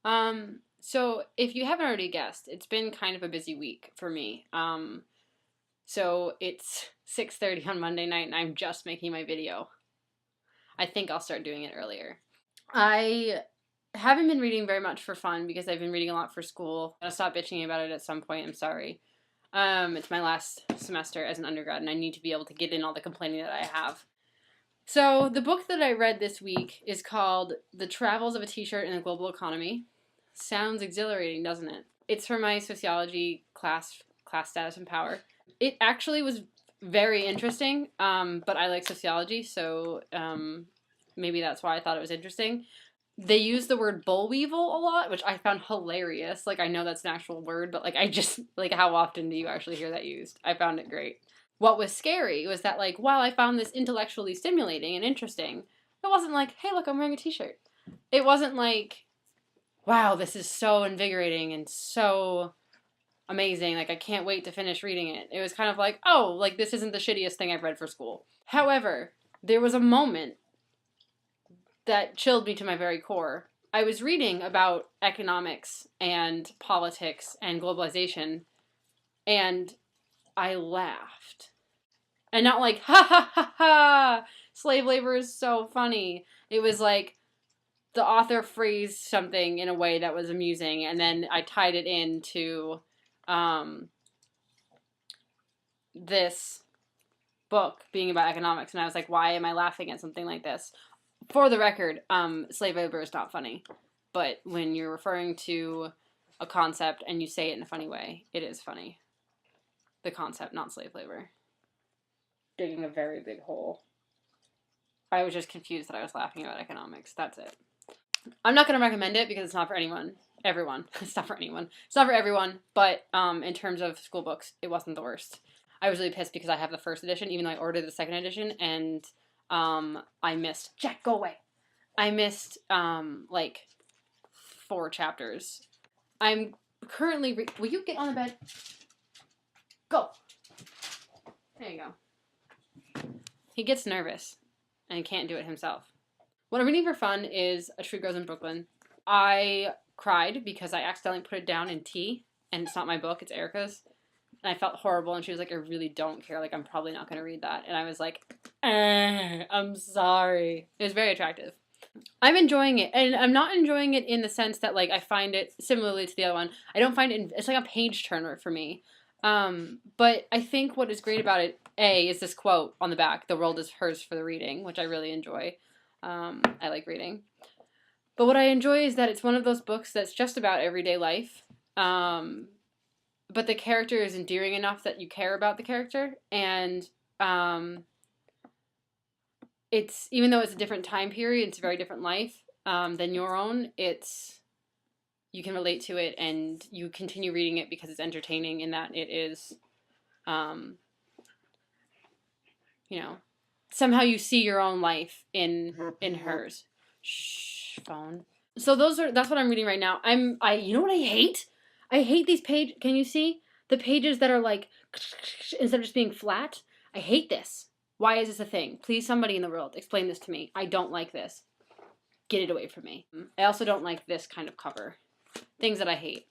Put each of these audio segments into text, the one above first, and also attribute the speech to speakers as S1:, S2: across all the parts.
S1: So if you haven't already guessed, it's been kind of a busy week for me. So it's 6:30 on Monday night and I'm just making my video. I think I'll start doing it earlier. I haven't been reading very much for fun because I've been reading a lot for school. I'll stop bitching about it at some point. I'm sorry. It's my last semester as an undergrad and I need to be able to get in all the complaining that I have. So the book that I read this week is called The Travels of a T-Shirt in a Global Economy. Sounds exhilarating, doesn't it? It's for my sociology class status and power. It actually was very interesting, but I like sociology, so maybe that's why I thought it was interesting. They use the word bollweevil a lot, which I found hilarious. Like, I know that's an actual word, but like, I just, like, how often do you actually hear that used? I found it great. What was scary was that, like, while I found this intellectually stimulating and interesting, it wasn't like, hey, look, I'm wearing a t-shirt. It wasn't like, wow, this is so invigorating and so amazing. Like, I can't wait to finish reading it. It was kind of like, oh, like, this isn't the shittiest thing I've read for school. However, there was a moment that chilled me to my very core. I was reading about economics and politics and globalization, and I laughed. And not like, ha ha ha ha, slave labor is so funny. It was like, the author phrased something in a way that was amusing, and then I tied it into this book being about economics, and I was like, why am I laughing at something like this? For the record, slave labor is not funny, but when you're referring to a concept and you say it in a funny way, it is funny. The concept, not slave labor. Digging a very big hole. I was just confused that I was laughing about economics. That's it. I'm not going to recommend it because it's not for anyone. Everyone. It's not for anyone. It's not for everyone, but in terms of school books, it wasn't the worst. I was really pissed because I have the first edition, even though I ordered the second edition, and I missed... Jack, go away! I missed, like, 4 chapters. I'm currently... Will you get on the bed? Go! There you go. He gets nervous and can't do it himself. What I'm reading for fun is A Tree Grows in Brooklyn. I cried because I accidentally put it down in tea, and it's not my book, it's Erica's. And I felt horrible, and she was like, I really don't care, like, I'm probably not going to read that. And I was like, I'm sorry. It was very attractive. I'm enjoying it, and I'm not enjoying it in the sense that, like, I find it, similarly to the other one, I don't find it, it's like a page turner for me. But I think what is great about it, A, is this quote on the back, the world is hers for the reading, which I really enjoy. I like reading. But what I enjoy is that it's one of those books that's just about everyday life. But the character is endearing enough that you care about the character. And it's, even though it's a different time period, it's a very different life than your own, you can relate to it and you continue reading it because it's entertaining in that it is, you know, somehow you see your own life in hers. Shh, phone. So that's what I'm reading right now. You know what I hate? I hate these can you see? The pages that are like, instead of just being flat. I hate this. Why is this a thing? Please, somebody in the world, explain this to me. I don't like this. Get it away from me. I also don't like this kind of cover. Things that I hate.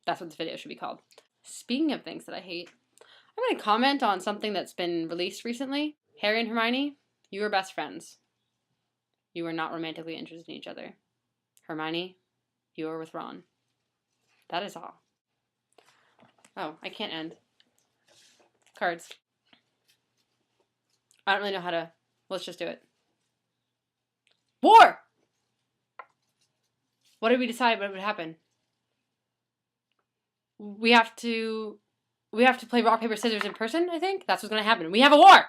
S1: That's what this video should be called. Speaking of things that I hate, I'm going to comment on something that's been released recently. Harry and Hermione, you were best friends. You were not romantically interested in each other. Hermione, you were with Ron. That is all. Oh, I can't end. Cards. I don't really know how to... Let's just do it. War! What did we decide what would happen? We have to play rock, paper, scissors in person, I think? That's what's going to happen. We have a war!